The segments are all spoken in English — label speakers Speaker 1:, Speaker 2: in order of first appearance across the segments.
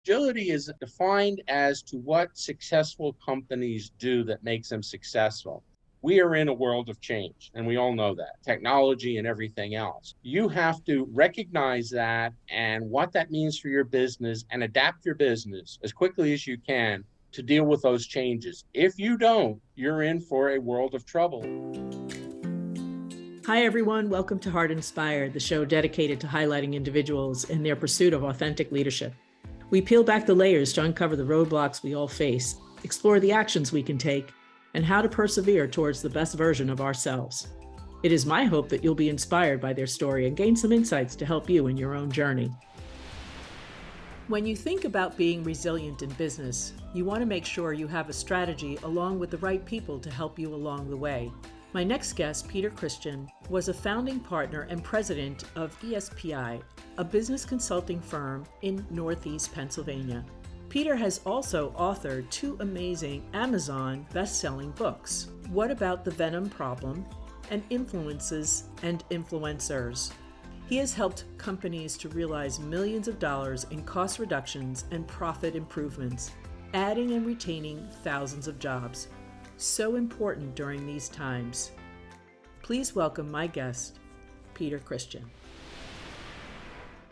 Speaker 1: Agility is defined as to what successful companies do that makes them successful. We are in a world of change, and we all know that, technology and everything else. You have to recognize that and what that means for your business and adapt your business as quickly as you can to deal with those changes. If you don't, you're in for a world of trouble.
Speaker 2: Hi, everyone. Welcome to Heart Inspired, the show dedicated to highlighting individuals in their pursuit of authentic leadership. We peel back the layers to uncover the roadblocks we all face, explore the actions we can take, and how to persevere towards the best version of ourselves. It is my hope that you'll be inspired by their story and gain some insights to help you in your own journey. When you think about being resilient in business, you want to make sure you have a strategy along with the right people to help you along the way. My next guest, Peter Christian, was a founding partner and president of espi, a business consulting firm in Northeast Pennsylvania. Peter has also authored 2 amazing Amazon best-selling books, What About the Venom Problem and Influences and Influencers. He has helped companies to realize millions of dollars in cost reductions and profit improvements, adding and retaining thousands of jobs. So important during these times. Please welcome my guest, Peter Christian.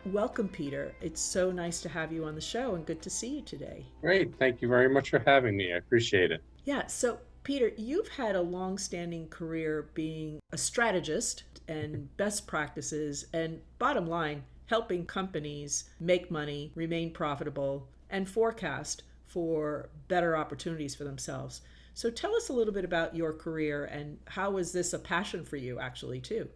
Speaker 2: Welcome, Peter. It's so nice to have you on the show and good to see you today.
Speaker 1: Great. Thank you very much for having me. I appreciate it.
Speaker 2: Yeah. So, Peter, you've had a long-standing career being a strategist and best practices and, bottom line, helping companies make money, remain profitable, and forecast for better opportunities for themselves. So tell us a little bit about your career and how is this a passion for you actually too?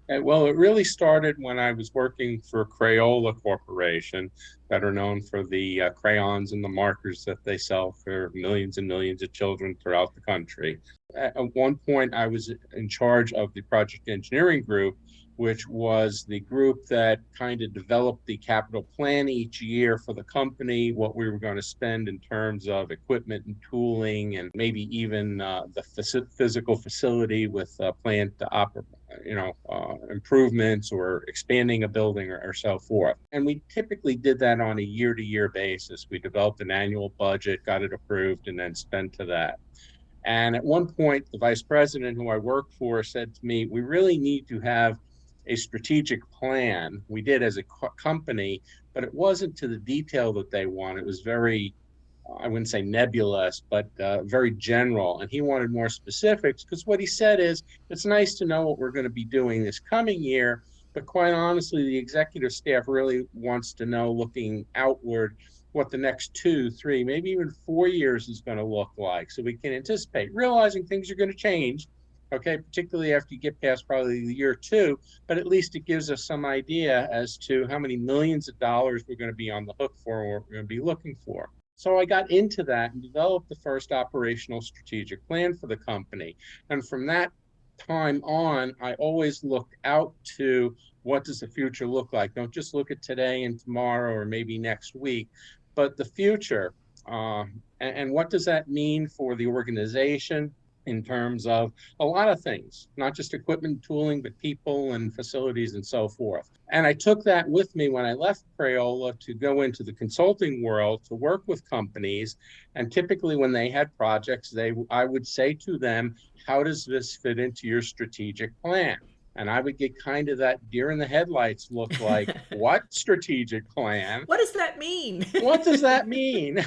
Speaker 1: Well, it really started when I was working for Crayola Corporation, better known for the crayons and the markers that they sell for millions and millions of children throughout the country. At one point, I was in charge of the project engineering group, which was the group that kind of developed the capital plan each year for the company, what we were going to spend in terms of equipment and tooling, and maybe even the physical facility with plant improvements or expanding a building or so forth. And we typically did that on a year-to-year basis. We developed an annual budget, got it approved, and then spent to that. And at one point, the vice president who I worked for said to me, we really need to have a strategic plan. We did as a company, but it wasn't to the detail that they want. It was very, I wouldn't say nebulous, but very general. And he wanted more specifics because what he said is, it's nice to know what we're going to be doing this coming year, but quite honestly, the executive staff really wants to know, looking outward, what the next 2, 3, maybe even 4 years is going to look like. So we can anticipate, realizing things are going to change, okay, particularly after you get past probably the year 2, but at least it gives us some idea as to how many millions of dollars we're going to be on the hook for and what we're going to be looking for. So I got into that and developed the first operational strategic plan for the company. And from that time on, I always looked out to what does the future look like? Don't just look at today and tomorrow or maybe next week, but the future. And what does that mean for the organization in terms of a lot of things, not just equipment, tooling, but people and facilities and so forth. And I took that with me when I left Crayola to go into the consulting world to work with companies. And typically when they had projects, I would say to them, how does this fit into your strategic plan? And I would get kind of that deer in the headlights look like, what strategic plan?
Speaker 2: What does that mean?
Speaker 1: What does that mean?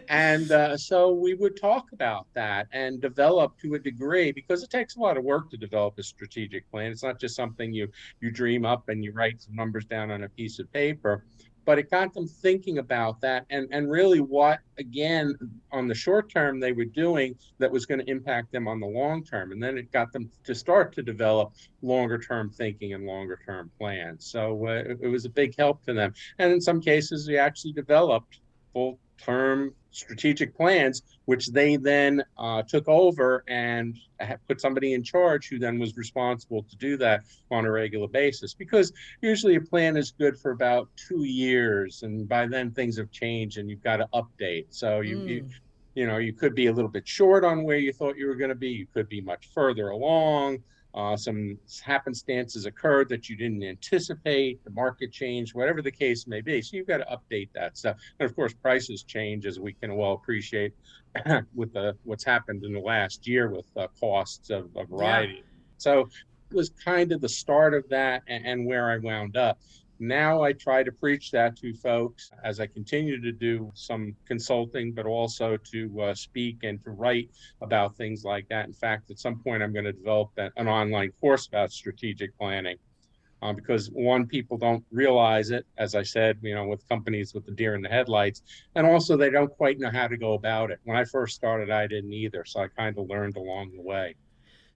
Speaker 1: And so we would talk about that and develop to a degree, because it takes a lot of work to develop a strategic plan. It's not just something you dream up and you write some numbers down on a piece of paper. But it got them thinking about that and really what, again, on the short term they were doing that was going to impact them on the long term. And then it got them to start to develop longer term thinking and longer term plans. So it was a big help to them. And in some cases, we actually developed full term strategic plans, which they then took over and put somebody in charge who then was responsible to do that on a regular basis. Because usually a plan is good for about 2 years, and by then things have changed and you've got to update. So you could be a little bit short on where you thought you were going to be. You could be much further along. some happenstances occurred that you didn't anticipate, the market changed, whatever the case may be. So you've got to update that stuff. And of course, prices change, as we can well appreciate with what's happened in the last year with costs of a
Speaker 2: Yeah.
Speaker 1: variety. So it was kind of the start of that and where I wound up. Now I try to preach that to folks as I continue to do some consulting, but also to speak and to write about things like that. In fact, at some point, I'm going to develop an online course about strategic planning. Because one, people don't realize it, as I said, with companies with the deer in the headlights, and also they don't quite know how to go about it. When I first started, I didn't either, so I kind of learned along the way.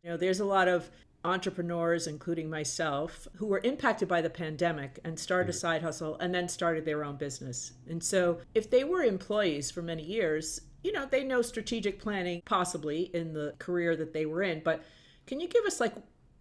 Speaker 2: There's a lot of entrepreneurs, including myself, who were impacted by the pandemic and started a side hustle and then started their own business. And so, if they were employees for many years, they know strategic planning possibly in the career that they were in. But can you give us like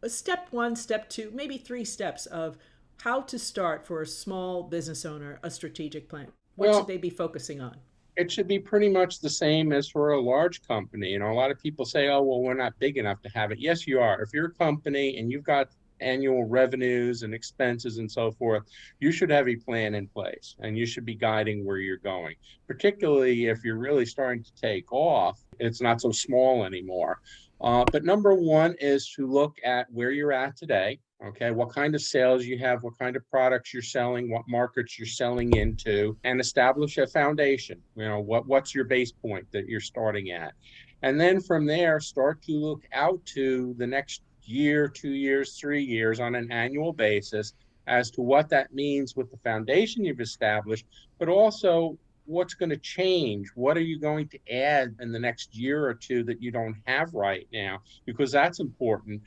Speaker 2: a step one, step two, maybe three steps of how to start for a small business owner a strategic plan? What should
Speaker 1: Well,
Speaker 2: they be focusing on?
Speaker 1: it should be pretty much the same as for a large company. A lot of people say, oh, well, we're not big enough to have it. Yes, you are. If you're a company and you've got annual revenues and expenses and so forth, you should have a plan in place and you should be guiding where you're going, particularly if you're really starting to take off. It's not so small anymore. But number one is to look at where you're at today. Okay, what kind of sales you have, what kind of products you're selling, what markets you're selling into, and establish a foundation. What's your base point that you're starting at? And then from there, start to look out to the next year, 2 years, 3 years on an annual basis as to what that means with the foundation you've established, but also what's going to change. What are you going to add in the next year or two that you don't have right now? Because that's important.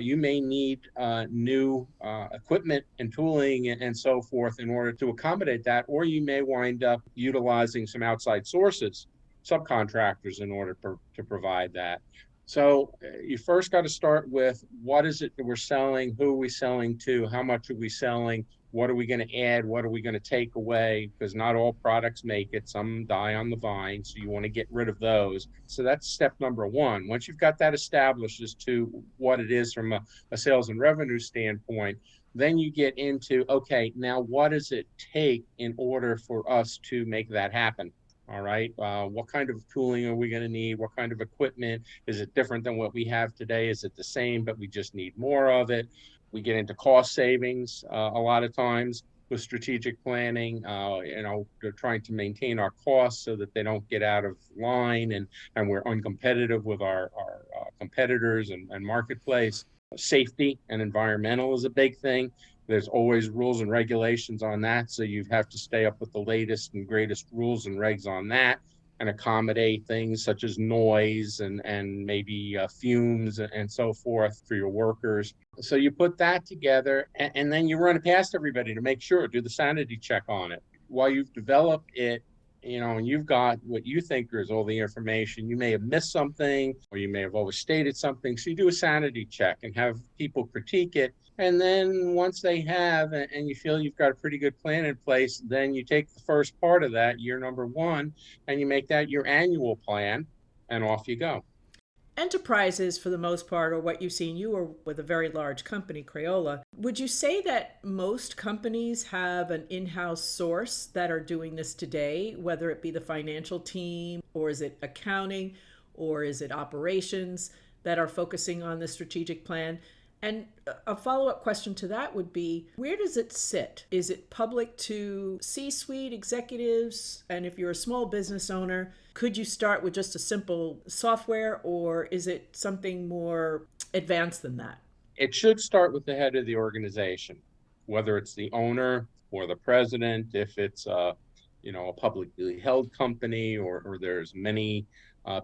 Speaker 1: You may need new equipment and tooling and so forth in order to accommodate that, or you may wind up utilizing some outside sources, subcontractors, in order to provide that. So you first got to start with what is it that we're selling, who are we selling to, how much are we selling, what are we going to add, what are we going to take away, because not all products make it, some die on the vine, so you want to get rid of those. So that's step number one. Once you've got that established as to what it is from a sales and revenue standpoint, then you get into, okay, now what does it take in order for us to make that happen? All right. What kind of tooling are we going to need? What kind of equipment? Is it different than what we have today? Is it the same, but we just need more of it? We get into cost savings a lot of times with strategic planning. They're trying to maintain our costs so that they don't get out of line and we're uncompetitive with our competitors and marketplace. Safety and environmental is a big thing. There's always rules and regulations on that. So you have to stay up with the latest and greatest rules and regs on that and accommodate things such as noise and maybe fumes and so forth for your workers. So you put that together and then you run it past everybody to make sure, do the sanity check on it. While you've developed it, and you've got what you think is all the information, you may have missed something or you may have overstated something. So you do a sanity check and have people critique it. And then once they have, and you feel you've got a pretty good plan in place, then you take the first part of that, year number one, and you make that your annual plan, and off you go.
Speaker 2: Enterprises, for the most part, or what you've seen, you were with a very large company, Crayola. Would you say that most companies have an in-house source that are doing this today, whether it be the financial team, or is it accounting, or is it operations that are focusing on the strategic plan? And a follow-up question to that would be, where does it sit? Is it public to C-suite executives? And if you're a small business owner, could you start with just a simple software, or is it something more advanced than that?
Speaker 1: It should start with the head of the organization, whether it's the owner or the president, if it's a publicly held company or there's many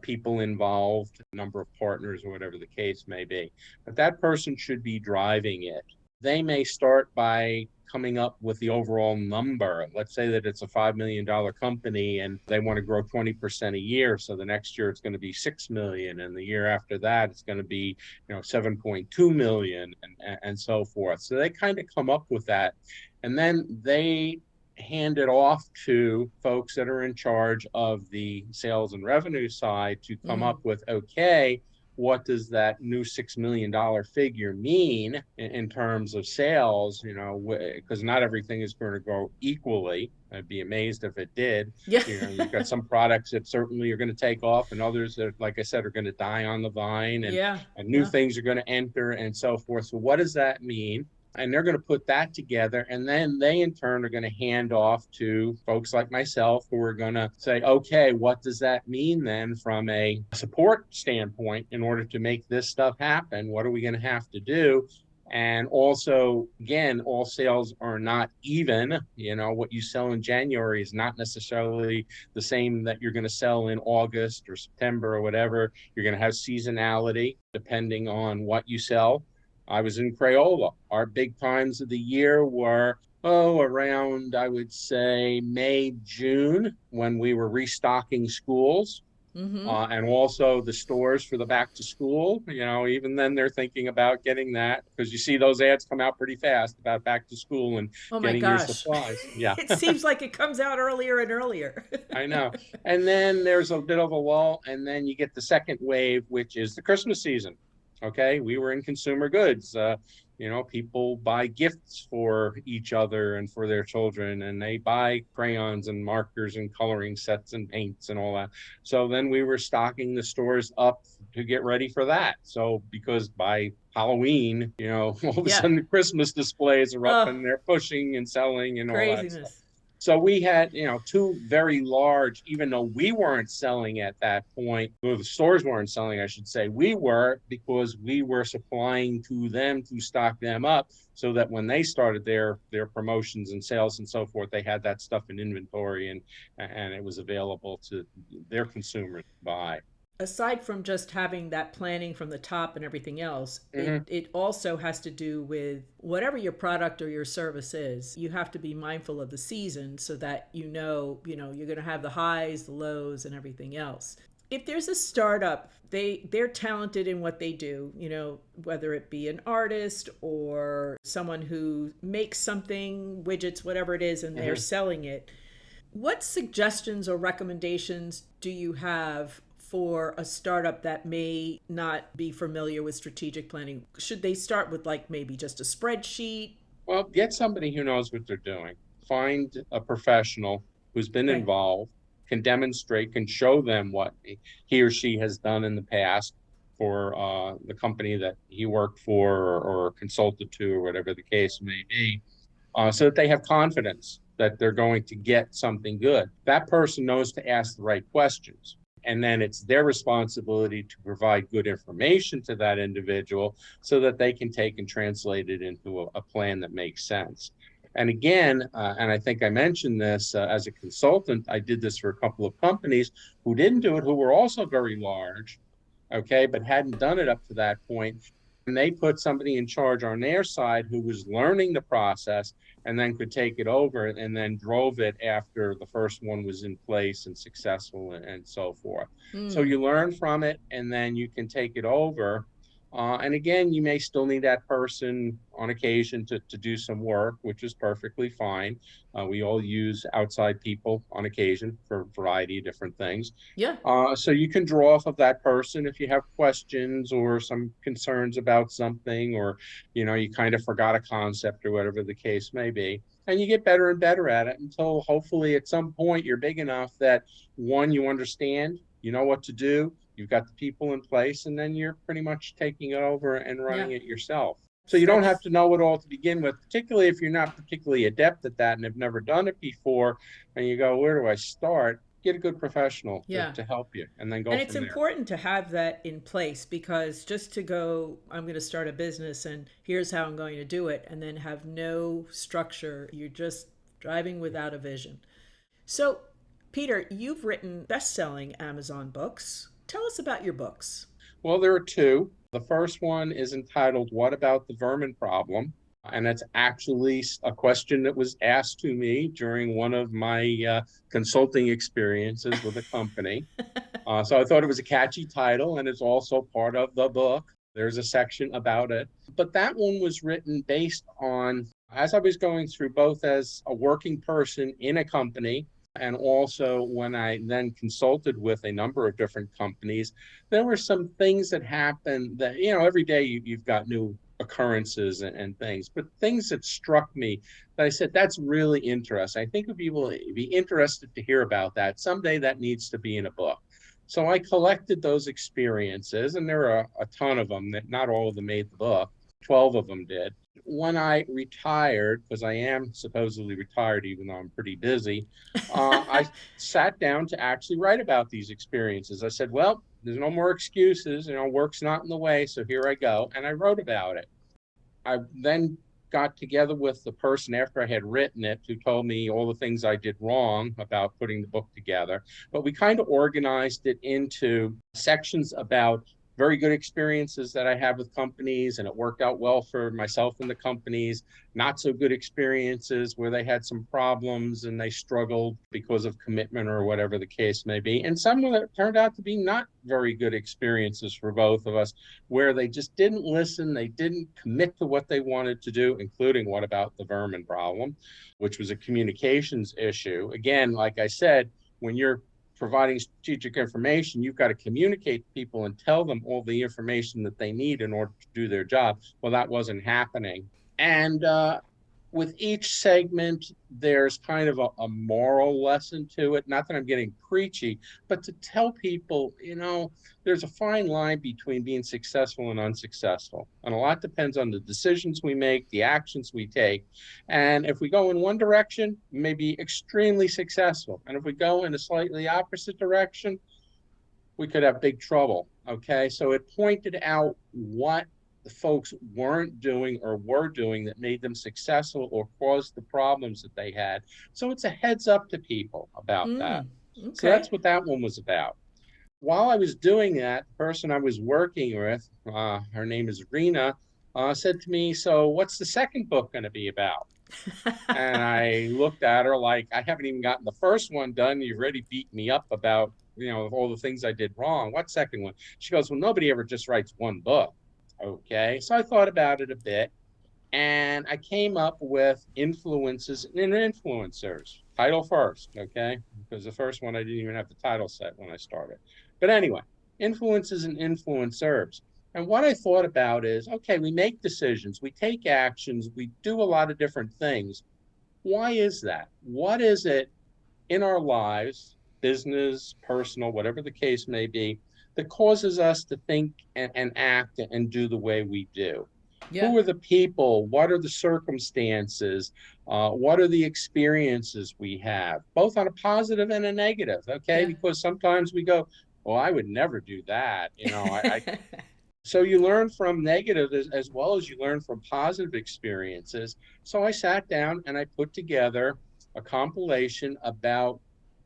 Speaker 1: people involved, a number of partners or whatever the case may be. But that person should be driving it. They may start by coming up with the overall number. Let's say that it's a $5 million company and they want to grow 20% a year. So the next year it's going to be 6 million. And the year after that, it's going to be, 7.2 million and so forth. So they kind of come up with that. And then they hand it off to folks that are in charge of the sales and revenue side to come up with, okay, what does that new $6 million figure mean in terms of sales, because not everything is going to go equally. I'd be amazed if it did.
Speaker 2: Yeah.
Speaker 1: You've got some products that certainly are going to take off, and others that, like I said, are going to die on the vine,
Speaker 2: Yeah.
Speaker 1: and new
Speaker 2: Yeah.
Speaker 1: things are going to enter and so forth. So what does that mean? And they're going to put that together, and then they in turn are going to hand off to folks like myself, who are going to say, okay, what does that mean then from a support standpoint in order to make this stuff happen? What are we going to have to do? And also, again, all sales are not even. What you sell in January is not necessarily the same that you're going to sell in August or September or whatever. You're going to have seasonality depending on what you sell. I was in Crayola. Our big times of the year were, around, I would say, May, June, when we were restocking schools.
Speaker 2: Mm-hmm.
Speaker 1: And also the stores for the back to school. Even then they're thinking about getting that, because you see those ads come out pretty fast about back to school and
Speaker 2: Oh my
Speaker 1: getting your
Speaker 2: gosh.
Speaker 1: supplies. Yeah,
Speaker 2: It seems like it comes out earlier and earlier.
Speaker 1: I know. And then there's a bit of a lull, and then you get the second wave, which is the Christmas season. Okay, we were in consumer goods. People buy gifts for each other and for their children, and they buy crayons and markers and coloring sets and paints and all that. So then we were stocking the stores up to get ready for that. So because by Halloween, all of a
Speaker 2: Yeah.
Speaker 1: sudden the Christmas displays are up
Speaker 2: Oh,
Speaker 1: and they're pushing and selling and all that stuff.
Speaker 2: craziness.
Speaker 1: So we had, two very large, even though we weren't selling at that point, or the stores weren't selling, I should say, we were, because we were supplying to them to stock them up, so that when they started their promotions and sales and so forth, they had that stuff in inventory, and it was available to their consumers to buy.
Speaker 2: Aside from just having that planning from the top and everything else,
Speaker 1: Mm-hmm.
Speaker 2: it also has to do with whatever your product or your service is. You have to be mindful of the season so that you're going to have the highs, the lows, and everything else. If there's a startup, they're talented in what they do, whether it be an artist or someone who makes something, widgets, whatever it is, and they're
Speaker 1: Mm-hmm.
Speaker 2: selling it. What suggestions or recommendations do you have for a startup that may not be familiar with strategic planning? Should they start with maybe just a spreadsheet?
Speaker 1: Well, get somebody who knows what they're doing. Find a professional who's been
Speaker 2: Okay.
Speaker 1: involved, can demonstrate, can show them what he or she has done in the past for the company that he worked for, or consulted to, or whatever the case may be, so that they have confidence that they're going to get something good. That person knows to ask the right questions. And then it's their responsibility to provide good information to that individual so that they can take and translate it into a plan that makes sense. And again, and I think I mentioned this, as a consultant, I did this for a couple of companies who didn't do it, who were also very large, okay, but hadn't done it up to that point. And they put somebody in charge on their side who was learning the process, and then could take it over, and then drove it after the first one was in place and successful, and so forth. So
Speaker 2: Hmm.
Speaker 1: you learn from it, and then you can take it over. And again, you may still need that person on occasion to do some work, which is perfectly fine. We all use outside people on occasion for a variety of different things.
Speaker 2: Yeah.
Speaker 1: So you can draw off of that person if you have questions or some concerns about something, or you kind of forgot a concept or whatever the case may be. And you get better and better at it until hopefully at some point you're big enough that, one, you understand, you know what to do, you've got the people in place, and then you're pretty much taking it over and
Speaker 2: Yeah.
Speaker 1: running it yourself. So you don't have
Speaker 2: That's
Speaker 1: to know it all to begin with, particularly if you're not particularly adept at that and have never done it before, and you go, where do I start? Get a good professional
Speaker 2: yeah.
Speaker 1: to help you, and then go
Speaker 2: And it's
Speaker 1: from there.
Speaker 2: important to have that in place, because just to go, I'm going to start a business and here's how I'm going to do it, and then have no structure, you're just driving without a vision. So, Peter, you've written best-selling Amazon books. Tell us about your books.
Speaker 1: Well, there are two. The first one is entitled, What About the Vermin Problem? And it's actually a question that was asked to me during one of my consulting experiences with a company. So I thought it was a catchy title, and it's also part of the book. There's a section about it. But that one was written based on, as I was going through, both as a working person in a company And also, when I then consulted with a number of different companies, there were some things that happened that, every day you've got new occurrences and things, but things that struck me that I said, that's really interesting. I think people will be interested to hear about that. Someday that needs to be in a book. So I collected those experiences, and there are a ton of them that not all of them made the book. 12 of them did. When I retired, because I am supposedly retired, even though I'm pretty busy, I sat down to actually write about these experiences. I said, well, there's no more excuses, work's not in the way, so here I go. And I wrote about it. I then got together with the person after I had written it who told me all the things I did wrong about putting the book together. But we kind of organized it into sections about very good experiences that I had with companies, and it worked out well for myself and the companies. Not so good experiences where they had some problems and they struggled because of commitment or whatever the case may be. And some that turned out to be not very good experiences for both of us, where they just didn't listen, they didn't commit to what they wanted to do, including what about the vermin problem, which was a communications issue. Again, like I said, when you're providing strategic information, you've got to communicate to people and tell them all the information that they need in order to do their job. Well, that wasn't happening. And with each segment, there's kind of a moral lesson to it. Not that I'm getting preachy, but to tell people, there's a fine line between being successful and unsuccessful. And a lot depends on the decisions we make, the actions we take. And if we go in one direction, we may be extremely successful. And if we go in a slightly opposite direction, we could have big trouble. Okay. So it pointed out what the folks weren't doing or were doing that made them successful or caused the problems that they had. So it's a heads up to people about that. So
Speaker 2: Okay.
Speaker 1: that's what that one was about. While I was doing that, the person I was working with, her name is Rena, said to me, so what's the second book going to be about? And I looked at her like, I haven't even gotten the first one done. You've already beat me up about, all the things I did wrong. What second one? She goes, well, nobody ever just writes one book. Okay. So I thought about it a bit, and I came up with influences and influencers. Title first. Okay. Because the first one, I didn't even have the title set when I started. But anyway, influences and influencers. And what I thought about is, okay, we make decisions, we take actions, we do a lot of different things. Why is that? What is it in our lives, business, personal, whatever the case may be, that causes us to think and act and do the way we do?
Speaker 2: Yeah.
Speaker 1: Who are the people? What are the circumstances? What are the experiences we have, both on a positive and a negative? Okay,
Speaker 2: Yeah.
Speaker 1: because sometimes we go, "Well, I would never do that." So you learn from negative as well as you learn from positive experiences. So I sat down and I put together a compilation about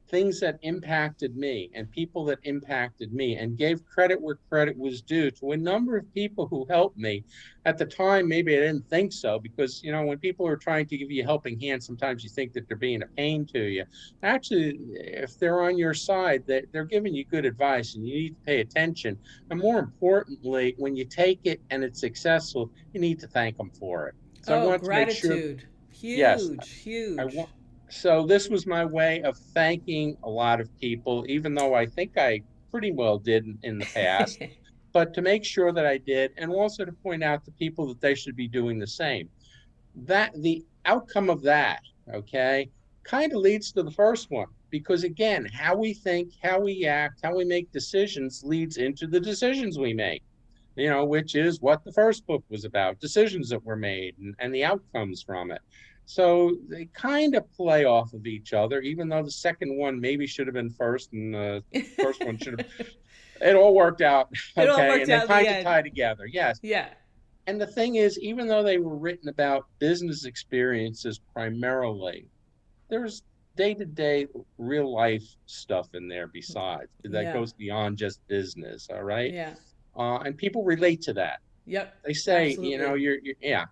Speaker 1: things that impacted me and people that impacted me, and gave credit where credit was due to a number of people who helped me. At the time, maybe I didn't think so, because when people are trying to give you a helping hand, sometimes you think that they're being a pain to you. Actually, if they're on your side, they're giving you good advice, and you need to pay attention. And more importantly, when you take it and it's successful, you need to thank them for it. So I
Speaker 2: Oh,
Speaker 1: want to make sure.
Speaker 2: gratitude.
Speaker 1: Yes,
Speaker 2: Huge,
Speaker 1: I
Speaker 2: huge.
Speaker 1: want. So this was my way of thanking a lot of people, even though I think I pretty well did in the past, but to make sure that I did, and also to point out to people that they should be doing the same. That the outcome of that, okay, kind of leads to the first one, because again, how we think, how we act, how we make decisions leads into the decisions we make. Which is what the first book was about, decisions that were made and the outcomes from it. So they kind of play off of each other, even though the second one maybe should have been first and the first one should have. It all worked out
Speaker 2: It all
Speaker 1: okay,
Speaker 2: worked
Speaker 1: and they
Speaker 2: out in the
Speaker 1: kind of
Speaker 2: end.
Speaker 1: tie together. Yes.
Speaker 2: Yeah.
Speaker 1: And the thing is, even though they were written about business experiences primarily, there's day to day real life stuff in there besides that
Speaker 2: Yeah.
Speaker 1: goes beyond just business. All right.
Speaker 2: Yeah.
Speaker 1: And people relate to that.
Speaker 2: Yep.
Speaker 1: They say,
Speaker 2: Absolutely.
Speaker 1: yeah.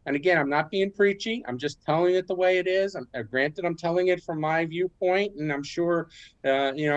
Speaker 1: And again, I'm not being preachy. I'm just telling it the way it is. Granted, I'm telling it from my viewpoint, and I'm sure,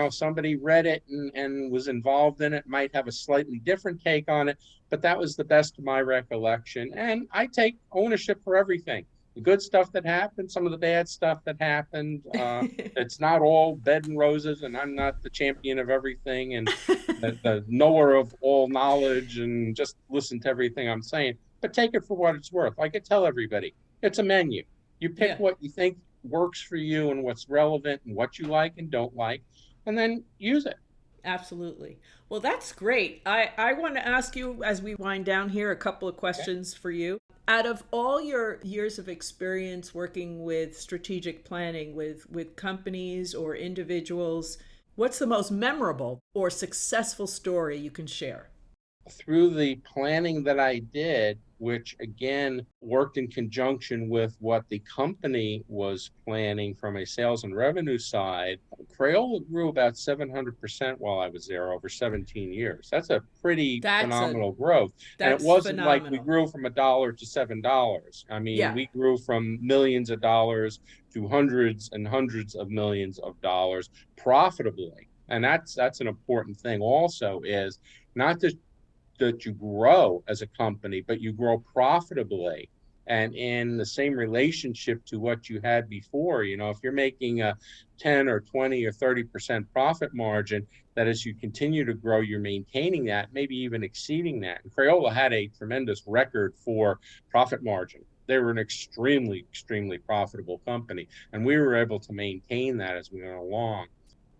Speaker 1: somebody read it and was involved in it might have a slightly different take on it. But that was the best of my recollection, and I take ownership for everything. The good stuff that happened, some of the bad stuff that happened. It's not all bed and roses, and I'm not the champion of everything and the knower of all knowledge and just listen to everything I'm saying. But take it for what it's worth. Like I tell everybody, it's a menu. You pick
Speaker 2: Yeah.
Speaker 1: what you think works for you and what's relevant and what you like and don't like, and then use it.
Speaker 2: Absolutely. Well, that's great. I want to ask you, as we wind down here, a couple of
Speaker 1: Okay.
Speaker 2: questions for you. Out of all your years of experience working with strategic planning with companies or individuals, what's the most memorable or successful story you can share?
Speaker 1: Through the planning that I did, which again worked in conjunction with what the company was planning from a sales and revenue side, Crayola grew about 700% while I was there over 17 years. That's a pretty
Speaker 2: That's a
Speaker 1: phenomenal growth. And it
Speaker 2: that's
Speaker 1: wasn't like we
Speaker 2: phenomenal.
Speaker 1: grew from $1 to $7. I mean,
Speaker 2: Yeah.
Speaker 1: we grew from millions of dollars to hundreds and hundreds of millions of dollars profitably. And that's an important thing also is not just that you grow as a company, but you grow profitably and in the same relationship to what you had before. You know, if you're making a 10 or 20 or 30% profit margin, that as you continue to grow, you're maintaining that, maybe even exceeding that. And Crayola had a tremendous record for profit margin. They were an extremely, extremely profitable company, and we were able to maintain that as we went along.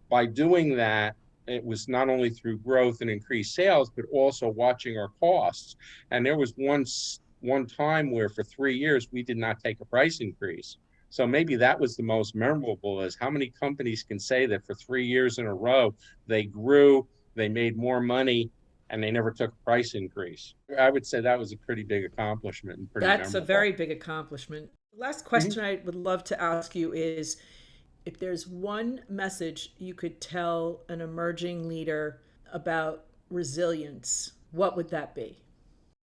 Speaker 1: By doing that, it was not only through growth and increased sales, but also watching our costs. And there was one time where for 3 years we did not take a price increase. So maybe that was the most memorable is how many companies can say that for 3 years in a row they grew, they made more money, and they never took a price increase. I would say that was a pretty big accomplishment and pretty
Speaker 2: That's a
Speaker 1: memorable.
Speaker 2: very big accomplishment. Last
Speaker 1: Mhm.
Speaker 2: question I would love to ask you is, if there's one message you could tell an emerging leader about resilience, what would that be?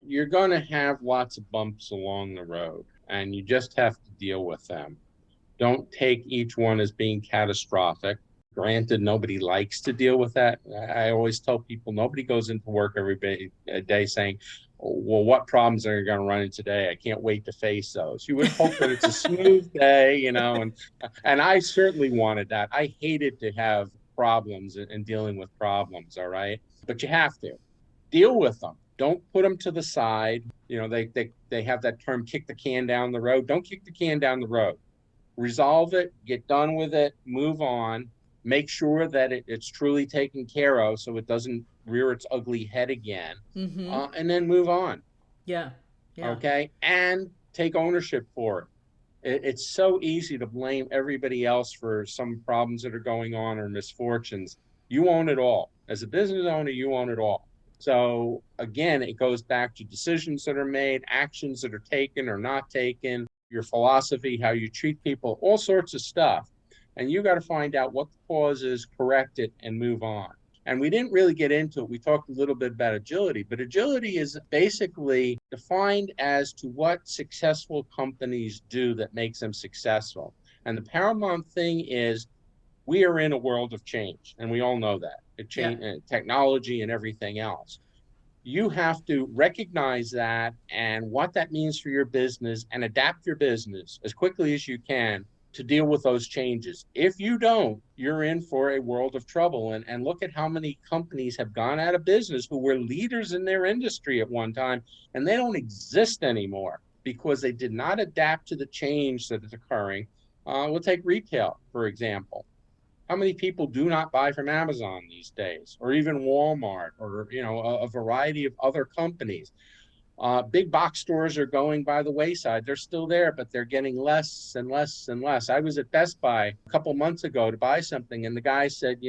Speaker 1: You're going to have lots of bumps along the road, and you just have to deal with them. Don't take each one as being catastrophic. Granted, nobody likes to deal with that. I always tell people nobody goes into work every day saying, well, what problems are you going to run into today? I can't wait to face those. You would hope that it's a smooth day, and I certainly wanted that. I hated to have problems and dealing with problems, all right? But you have to deal with them. Don't put them to the side. They have that term kick the can down the road. Don't kick the can down the road. Resolve it, get done with it, move on, make sure that it's truly taken care of so it doesn't rear its ugly head again,
Speaker 2: Mm-hmm.
Speaker 1: and then move on.
Speaker 2: Yeah. Yeah.
Speaker 1: Okay. And take ownership for it's so easy to blame everybody else for some problems that are going on or misfortunes. You own it all. As a business owner, you own it all. So again, it goes back to decisions that are made, actions that are taken or not taken, your philosophy, how you treat people, all sorts of stuff. And you got to find out what the cause is, correct it, and move on. And we didn't really get into it. We talked a little bit about agility, but agility is basically defined as to what successful companies do that makes them successful. And the paramount thing is we are in a world of change, and we all know that. It
Speaker 2: Yeah.
Speaker 1: change technology and everything else. You have to recognize that and what that means for your business and adapt your business as quickly as you can to deal with those changes. If you don't, you're in for a world of trouble. And look at how many companies have gone out of business who were leaders in their industry at one time, and they don't exist anymore because they did not adapt to the change that is occurring. We'll take retail, for example. How many people do not buy from Amazon these days, or even Walmart, or a variety of other companies? Big box stores are going by the wayside. They're still there, but they're getting less and less and less. I was at Best Buy a couple months ago to buy something, and the guy said,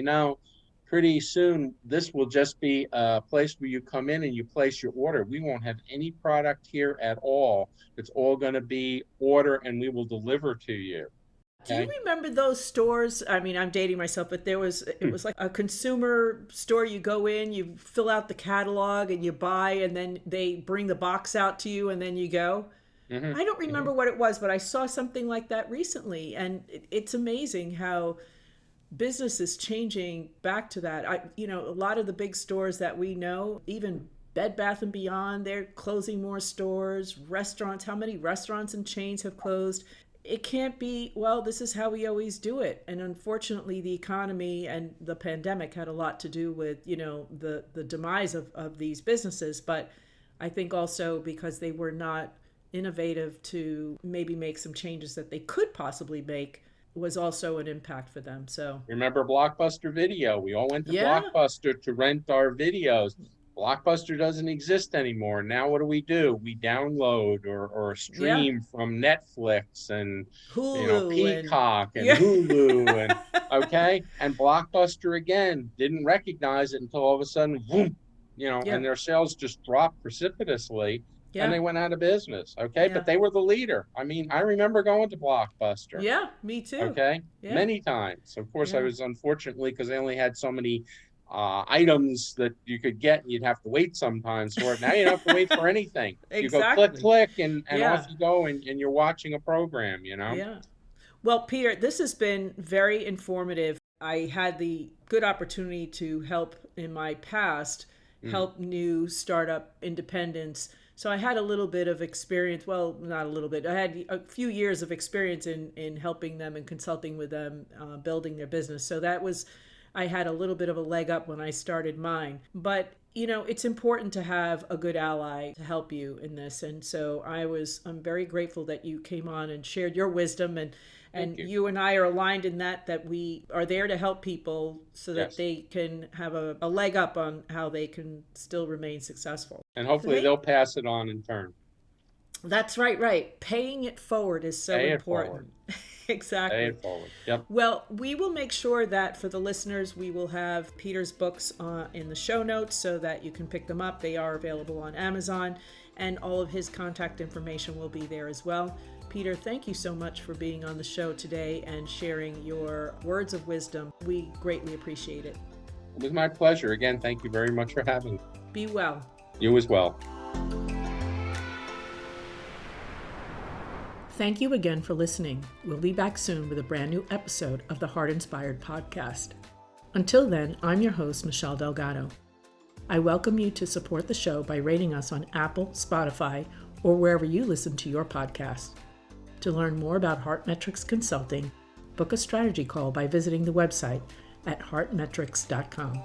Speaker 1: pretty soon this will just be a place where you come in and you place your order. We won't have any product here at all. It's all going to be order, and we will deliver to you.
Speaker 2: Do you
Speaker 1: Okay.
Speaker 2: remember those stores? I mean, I'm dating myself, but it was like a consumer store. You go in, you fill out the catalog and you buy, and then they bring the box out to you and then you go.
Speaker 1: Mm-hmm.
Speaker 2: I don't
Speaker 1: Mm-hmm.
Speaker 2: remember what it was, but I saw something like that recently, and it's amazing how business is changing back to that. A lot of the big stores that we know, even Bed Bath & Beyond, they're closing more stores. Restaurants, how many restaurants and chains have closed? It can't be, well, this is how we always do it. And unfortunately, the economy and the pandemic had a lot to do with, the demise of these businesses. But I think also because they were not innovative to maybe make some changes that they could possibly make was also an impact for them. So
Speaker 1: Remember Blockbuster Video? We all went to
Speaker 2: yeah,
Speaker 1: Blockbuster to rent our videos. Blockbuster doesn't exist anymore. Now what do? We download or
Speaker 2: yeah,
Speaker 1: stream from Netflix and
Speaker 2: Hulu and
Speaker 1: Peacock and
Speaker 2: yeah,
Speaker 1: Hulu and okay. And Blockbuster again didn't recognize it until all of a sudden, boom,
Speaker 2: yeah,
Speaker 1: and their sales just dropped precipitously and
Speaker 2: yeah,
Speaker 1: they went out of business. Okay.
Speaker 2: yeah,
Speaker 1: But they were the leader. I mean, I remember going to Blockbuster.
Speaker 2: yeah, me too.
Speaker 1: Okay.
Speaker 2: Yeah,
Speaker 1: Many times. Of course, I
Speaker 2: yeah,
Speaker 1: was unfortunately because they only had so many items that you could get and you'd have to wait sometimes for it. Now you don't have to wait for anything. You go click,
Speaker 2: exactly.
Speaker 1: click, and
Speaker 2: Yeah,
Speaker 1: off you go and you're watching a program,
Speaker 2: yeah. Well, Peter, this has been very informative. I had the good opportunity to help in my past,
Speaker 1: Mm,
Speaker 2: help new startup independents. So I had a little bit of experience. Well, not a little bit. I had a few years of experience in helping them and consulting with them, building their business. So I had a little bit of a leg up when I started mine. But it's important to have a good ally to help you in this. And so I'm very grateful that you came on and shared your wisdom,
Speaker 1: thank
Speaker 2: and
Speaker 1: you.
Speaker 2: you and I are aligned in that we are there to help people so that
Speaker 1: Yes.
Speaker 2: they can have a leg up on how they can still remain successful.
Speaker 1: And
Speaker 2: So
Speaker 1: hopefully they'll pass it on in turn.
Speaker 2: that's right. Paying it forward is so
Speaker 1: Pay it forward.
Speaker 2: important.
Speaker 1: Pay
Speaker 2: Exactly.
Speaker 1: it forward. Yep.
Speaker 2: Well, we will make sure that for the listeners, we will have Peter's books in the show notes so that you can pick them up. They are available on Amazon, and all of his contact information will be there as well. Peter, thank you so much for being on the show today and sharing your words of wisdom. We greatly appreciate it.
Speaker 1: It was my pleasure. Again, thank you very much for having me.
Speaker 2: Be well.
Speaker 1: You as well.
Speaker 2: Thank you again for listening. We'll be back soon with a brand new episode of the Heart Inspired podcast. Until then, I'm your host, Michelle Delgado. I welcome you to support the show by rating us on Apple, Spotify, or wherever you listen to your podcast. To learn more about HeartMetrics Consulting, book a strategy call by visiting the website at heartmetrics.com.